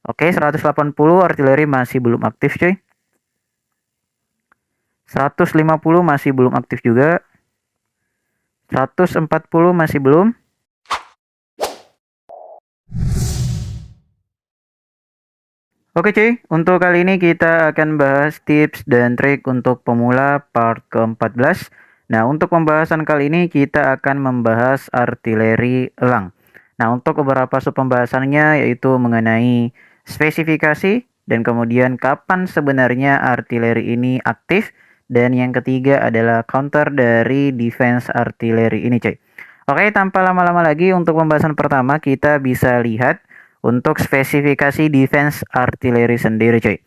Oke, 180 artileri masih belum aktif cuy. 150 masih belum aktif juga. 140 masih belum. Oke cuy, untuk kali ini kita akan bahas tips dan trik untuk pemula part ke-14. Nah, untuk pembahasan kali ini kita akan membahas artileri elang. Nah, untuk beberapa sub pembahasannya yaitu mengenai spesifikasi dan kemudian kapan sebenarnya artileri ini aktif, dan yang ketiga adalah counter dari defense artileri ini cuy. Oke, tanpa lama-lama lagi untuk pembahasan pertama kita bisa lihat untuk spesifikasi defense artileri sendiri cuy.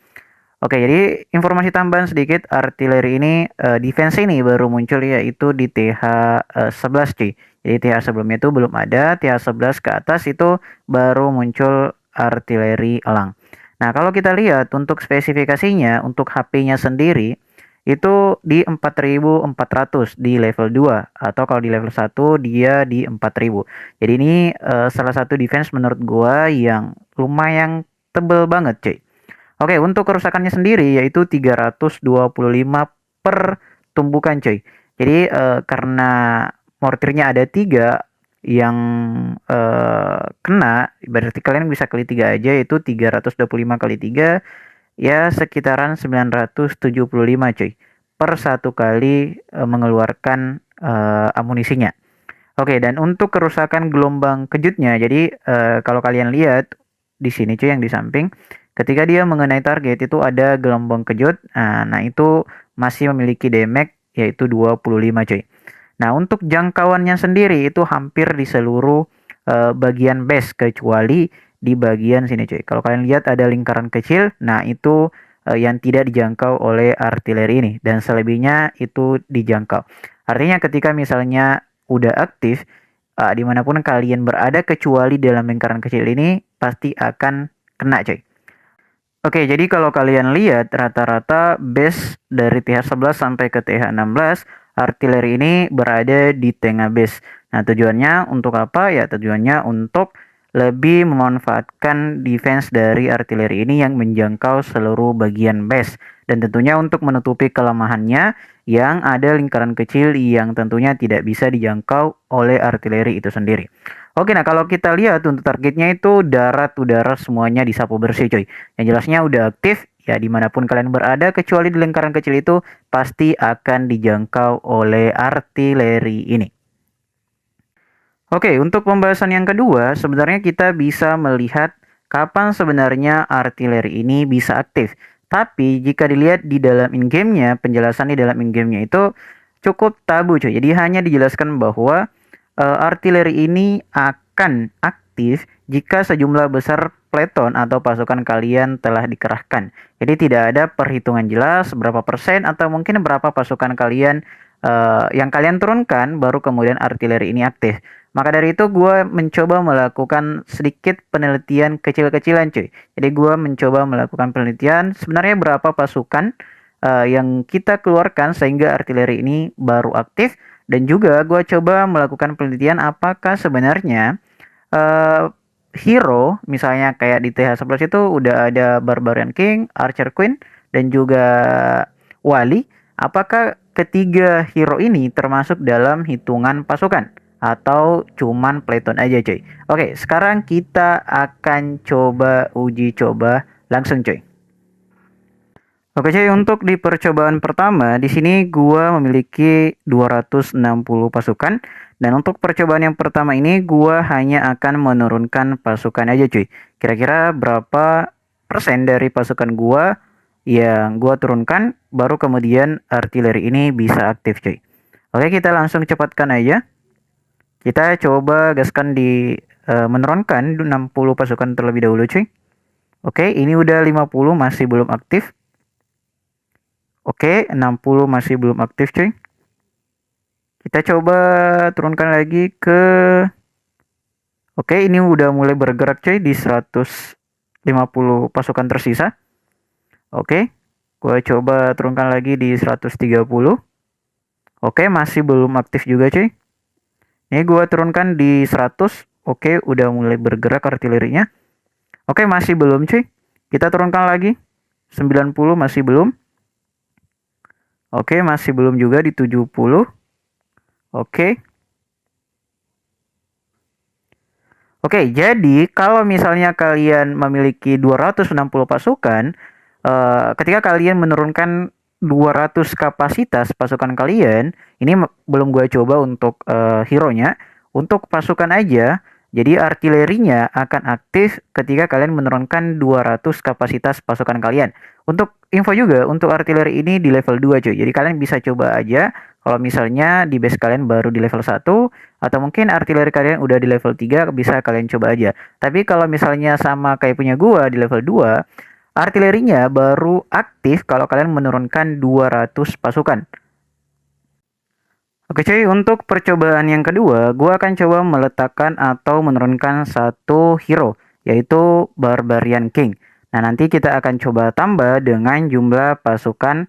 Oke, jadi informasi tambahan sedikit, artileri ini defense ini baru muncul yaitu di TH11 cuy. Jadi TH sebelumnya itu belum ada, TH11 ke atas itu baru muncul artileri elang. Nah, kalau kita lihat untuk spesifikasinya untuk HP-nya sendiri itu di 4400 di level 2, atau kalau di level 1 dia di 4000. Jadi ini salah satu defense menurut gua yang lumayan tebel banget cuy. Oke, untuk kerusakannya sendiri yaitu 325 per tumbukan cuy. Jadi karena mortirnya ada 3 yang kena, berarti kalian bisa kali 3 aja, yaitu 325 kali 3 ya sekitaran 975 cuy per satu kali mengeluarkan amunisinya. Oke, dan untuk kerusakan gelombang kejutnya, jadi kalau kalian lihat di sini cuy yang di samping, ketika dia mengenai target itu ada gelombang kejut, nah itu masih memiliki damage yaitu 25 cuy. Nah, untuk jangkauannya sendiri itu hampir di seluruh bagian base kecuali di bagian sini cuy. Kalau kalian lihat ada lingkaran kecil, nah itu yang tidak dijangkau oleh artileri ini, dan selebihnya itu dijangkau. Artinya ketika misalnya udah aktif, dimanapun kalian berada kecuali dalam lingkaran kecil ini pasti akan kena cuy. Oke, jadi kalau kalian lihat rata-rata base dari TH11 sampai ke TH16, artileri ini berada di tengah base. Nah, tujuannya untuk apa? Ya, tujuannya untuk lebih memanfaatkan defense dari artileri ini yang menjangkau seluruh bagian base. Dan tentunya untuk menutupi kelemahannya yang ada lingkaran kecil yang tentunya tidak bisa dijangkau oleh artileri itu sendiri. Oke, nah kalau kita lihat untuk targetnya itu darat, udara semuanya disapu bersih cuy. Yang jelasnya udah aktif, ya dimanapun kalian berada kecuali di lingkaran kecil itu pasti akan dijangkau oleh artileri ini. Oke, untuk pembahasan yang kedua, sebenarnya kita bisa melihat kapan sebenarnya artileri ini bisa aktif. Tapi jika dilihat di dalam in-game-nya, penjelasan di dalam in-game-nya itu cukup tabu cuy. Jadi hanya dijelaskan bahwa artileri ini akan aktif jika sejumlah besar peleton atau pasukan kalian telah dikerahkan. Jadi tidak ada perhitungan jelas berapa persen atau mungkin berapa pasukan kalian yang kalian turunkan baru kemudian artileri ini aktif. Maka dari itu gue mencoba melakukan sedikit penelitian kecil-kecilan cuy. Jadi gue mencoba melakukan penelitian sebenarnya berapa pasukan yang kita keluarkan sehingga artileri ini baru aktif. Dan juga gue coba melakukan penelitian apakah sebenarnya uh, hero misalnya kayak di TH11 itu udah ada Barbarian King, Archer Queen, dan juga Wali. Apakah ketiga hero ini termasuk dalam hitungan pasukan atau cuman playton aja cuy? Oke, sekarang kita akan coba uji coba langsung cuy. Oke cuy, untuk di percobaan pertama di sini gua memiliki 260 pasukan, dan untuk percobaan yang pertama ini gua hanya akan menurunkan pasukan aja cuy. Kira-kira berapa persen dari pasukan gua yang gua turunkan baru kemudian artileri ini bisa aktif cuy. Oke, kita langsung cepatkan aja. Kita coba gaskan di menurunkan 60 pasukan terlebih dahulu cuy. Oke, ini udah 50 masih belum aktif. Oke, 60 masih belum aktif cuy. Kita coba turunkan lagi ke... Oke, ini udah mulai bergerak cuy di 150 pasukan tersisa. Oke, gue coba turunkan lagi di 130. Oke, masih belum aktif juga cuy. Ini gue turunkan di 100. Oke, udah mulai bergerak artilerinya. Oke, masih belum cuy. Kita turunkan lagi. 90 masih belum. Oke, masih belum juga di 70. Oke. Oke, jadi kalau misalnya kalian memiliki 260 pasukan, ketika kalian menurunkan 200 kapasitas pasukan kalian, ini belum gue coba untuk hero-nya, untuk pasukan aja, jadi artilerinya akan aktif ketika kalian menurunkan 200 kapasitas pasukan kalian. Untuk info juga, untuk artileri ini di level 2 cuy, jadi kalian bisa coba aja kalau misalnya di base kalian baru di level 1, atau mungkin artileri kalian udah di level 3 bisa kalian coba aja. Tapi kalau misalnya sama kayak punya gua di level 2, artilerinya baru aktif kalau kalian menurunkan 200 pasukan. Oke cuy, untuk percobaan yang kedua, gua akan coba meletakkan atau menurunkan satu hero, yaitu Barbarian King. Nah, nanti kita akan coba tambah dengan jumlah pasukan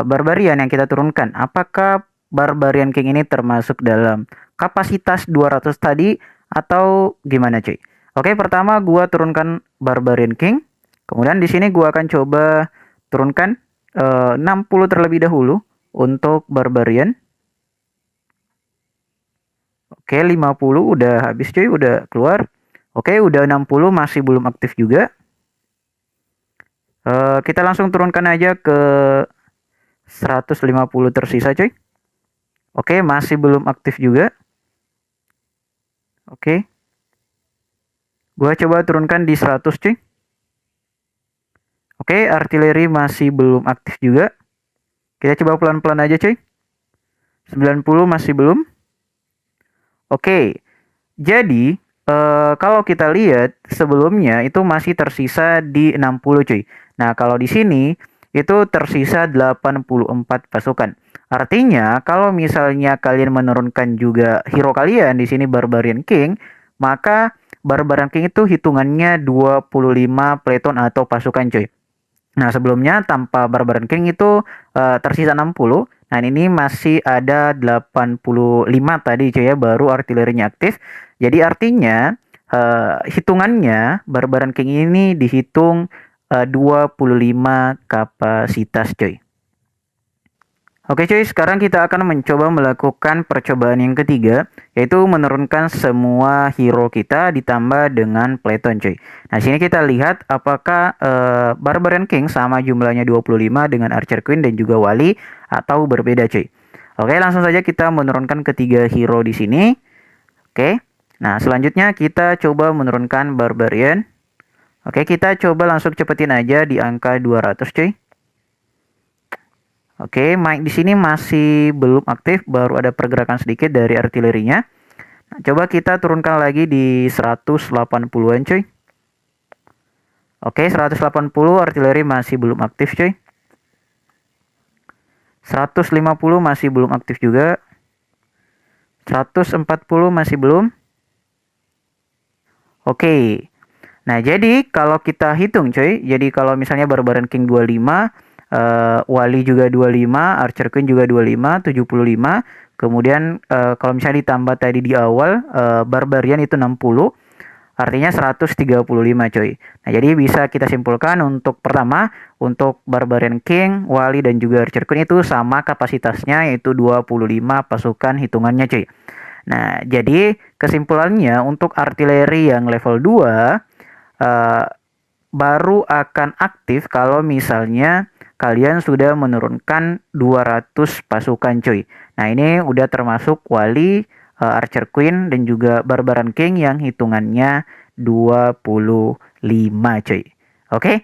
Barbarian yang kita turunkan. Apakah Barbarian King ini termasuk dalam kapasitas 200 tadi atau gimana cuy? Oke, pertama gua turunkan Barbarian King. Kemudian di sini gua akan coba turunkan 60 terlebih dahulu untuk Barbarian. Oke, 50 udah habis cuy, udah keluar. Oke, udah 60 masih belum aktif juga. Kita langsung turunkan aja ke 150 tersisa cuy. Oke, masih belum aktif juga. Oke. Gua coba turunkan di 100 cuy. Oke, artileri masih belum aktif juga. Kita coba pelan-pelan aja cuy. 90 masih belum. Oke. Jadi kalau kita lihat sebelumnya itu masih tersisa di 60 cuy. Nah, kalau di sini itu tersisa 84 pasukan. Artinya kalau misalnya kalian menurunkan juga hero kalian di sini Barbarian King, maka Barbarian King itu hitungannya 25 peleton atau pasukan cuy. Nah, sebelumnya tanpa Barbarian King itu tersisa 60. Nah, ini masih ada 85 tadi cuy ya, baru artilerinya aktif. Jadi artinya hitungannya Barbarian King ini dihitung 25 kapasitas cuy. Oke cuy, sekarang kita akan mencoba melakukan percobaan yang ketiga, yaitu menurunkan semua hero kita ditambah dengan Playton cuy. Nah, sini kita lihat apakah Barbarian King sama jumlahnya 25 dengan Archer Queen dan juga Wali atau berbeda cuy. Oke, langsung saja kita menurunkan ketiga hero di sini. Oke. Nah, selanjutnya kita coba menurunkan Barbarian. Oke, kita coba langsung cepetin aja di angka 200 cuy. Oke, Mike di sini masih belum aktif, baru ada pergerakan sedikit dari artilerinya. Nah, coba kita turunkan lagi di 180-an cuy. Oke, 180 artileri masih belum aktif cuy. 150 masih belum aktif juga. 140 masih belum. Oke. Nah, jadi kalau kita hitung cuy, jadi kalau misalnya Barbarian King 25, Wali juga 25, Archer Queen juga 25, 75. Kemudian kalau misalnya ditambah tadi di awal Barbarian itu 60, artinya 135 coy. Nah, jadi bisa kita simpulkan untuk pertama, untuk Barbarian King, Wali dan juga Archer Queen itu sama kapasitasnya, yaitu 25 pasukan hitungannya coy. Nah, jadi kesimpulannya untuk artileri yang level 2 baru akan aktif kalau misalnya kalian sudah menurunkan 200 pasukan cuy. Nah, ini udah termasuk Wali, Archer Queen dan juga Barbarian King yang hitungannya 25 cuy. Oke?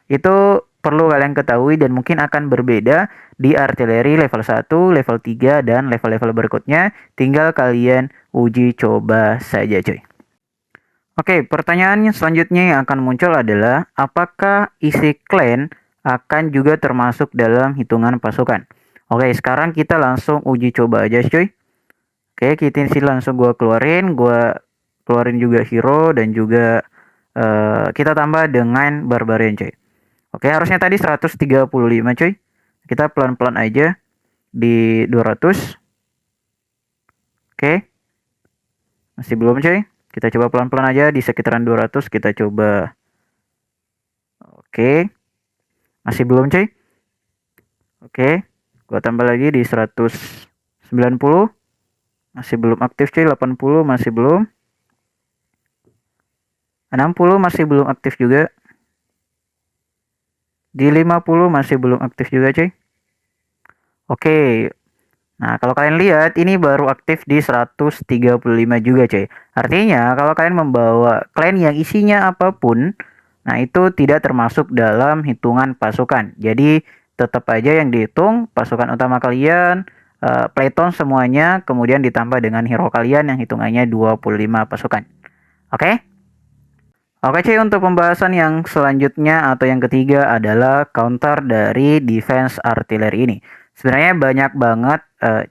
Itu perlu kalian ketahui dan mungkin akan berbeda di artileri level 1, level 3 dan level-level berikutnya. Tinggal kalian uji coba saja cuy. Oke, pertanyaan selanjutnya yang akan muncul adalah apakah isi clan akan juga termasuk dalam hitungan pasukan? Oke, sekarang kita langsung uji coba aja cuy. Oke, kita sini langsung gua keluarin juga hero dan juga kita tambah dengan barbarian cuy. Oke, harusnya tadi 135 cuy. Kita pelan-pelan aja di 200. Oke. Masih belum cuy. Kita coba pelan-pelan aja di sekitaran 200 kita coba. Oke. Masih belum cuy. Oke. Gua tambah lagi di 190. Masih belum aktif cuy. 80 masih belum. 60 masih belum aktif juga. Di 50 masih belum aktif juga cuy. Oke. Nah, kalau kalian lihat ini baru aktif di 135 juga, coy. Artinya, kalau kalian membawa klan yang isinya apapun, nah itu tidak termasuk dalam hitungan pasukan. Jadi, tetap aja yang dihitung pasukan utama kalian, playton semuanya, kemudian ditambah dengan hero kalian yang hitungannya 25 pasukan. Oke? Oke cuy, untuk pembahasan yang selanjutnya atau yang ketiga adalah counter dari defense artillery ini. Sebenarnya banyak banget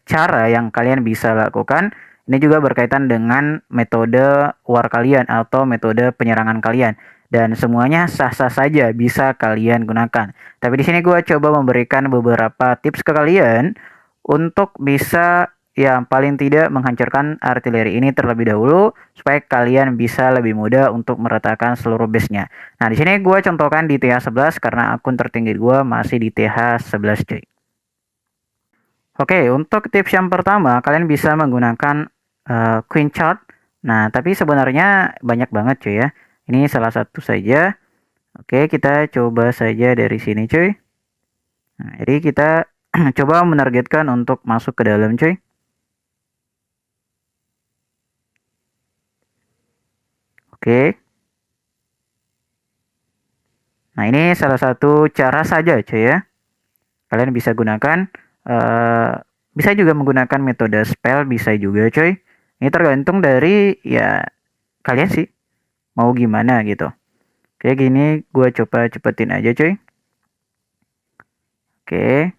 cara yang kalian bisa lakukan. Ini juga berkaitan dengan metode war kalian atau metode penyerangan kalian. Dan semuanya sah-sah saja bisa kalian gunakan. Tapi di sini gue coba memberikan beberapa tips ke kalian untuk bisa yang paling tidak menghancurkan artileri ini terlebih dahulu supaya kalian bisa lebih mudah untuk meratakan seluruh base-nya. Nah, di sini gue contohkan di TH11 karena akun tertinggi gue masih di TH11 cuy. Oke, untuk tips yang pertama kalian bisa menggunakan Queen Chart. Nah, tapi sebenarnya banyak banget cuy ya. Ini salah satu saja. Oke, kita coba saja dari sini cuy. Nah, jadi kita coba menargetkan untuk masuk ke dalam cuy. Oke. Nah, ini salah satu cara saja cuy ya. Kalian bisa gunakan. Bisa juga menggunakan metode spell, bisa juga cuy. Ini tergantung dari ya kalian sih. Mau gimana gitu. Kayak gini gue coba cepetin aja cuy. Oke.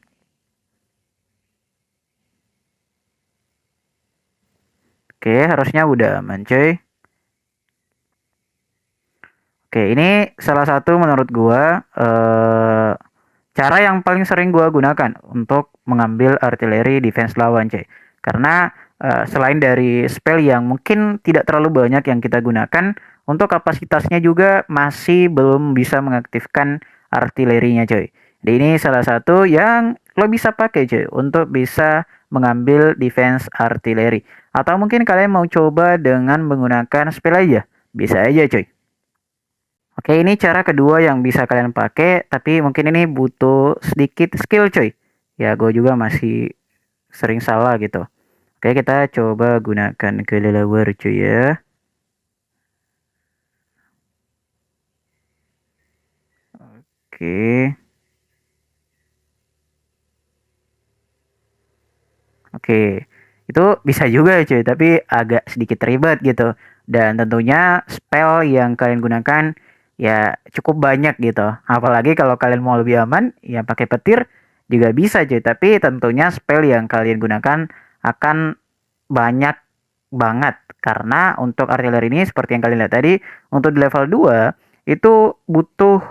Oke, harusnya udah aman cuy. Oke, ini salah satu menurut gua cara yang paling sering gua gunakan untuk mengambil artileri defense lawan, cuy. Karena selain dari spell yang mungkin tidak terlalu banyak yang kita gunakan, untuk kapasitasnya juga masih belum bisa mengaktifkan artilerinya, cuy. Jadi ini salah satu yang lo bisa pakai, cuy, untuk bisa mengambil defense artileri. Atau mungkin kalian mau coba dengan menggunakan spell aja. Bisa aja, cuy. Oke, ini cara kedua yang bisa kalian pakai, tapi mungkin ini butuh sedikit skill coy. Ya, gue juga masih sering salah gitu. Oke, kita coba gunakan kelelawar cuy ya. Oke. Oke, itu bisa juga cuy, tapi agak sedikit ribet gitu. Dan tentunya spell yang kalian gunakan ya cukup banyak gitu. Apalagi kalau kalian mau lebih aman, ya pakai petir juga bisa cuy. Tapi tentunya spell yang kalian gunakan akan banyak banget. Karena untuk artileri ini seperti yang kalian lihat tadi, untuk di level 2 itu butuh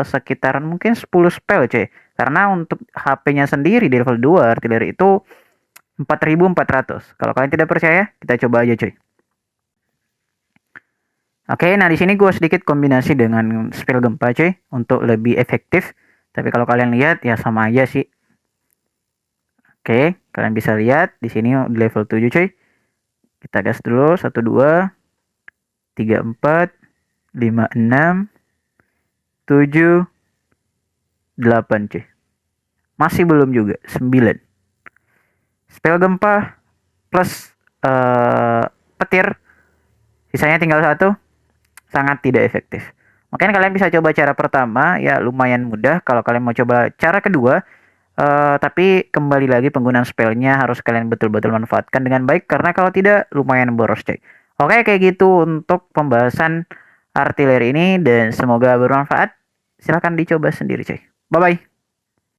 sekitaran mungkin 10 spell cuy. Karena untuk HP-nya sendiri di level 2 artileri itu 4.400. Kalau kalian tidak percaya, kita coba aja cuy. Oke, nah di sini gue sedikit kombinasi dengan spell gempa cuy untuk lebih efektif. Tapi kalau kalian lihat ya sama aja sih. Oke, kalian bisa lihat di sini di level 7 cuy. Kita gas dulu 1 2 3 4 5 6 7 8 cuy. Masih belum juga 9. Spell gempa plus petir, sisanya tinggal 1, sangat tidak efektif. Mungkin kalian bisa coba cara pertama, ya lumayan mudah. Kalau kalian mau coba cara kedua, tapi kembali lagi penggunaan spellnya harus kalian betul-betul manfaatkan dengan baik, karena kalau tidak lumayan boros coy. Oke, kayak gitu untuk pembahasan artileri ini dan semoga bermanfaat. Silahkan dicoba sendiri coy. Bye bye.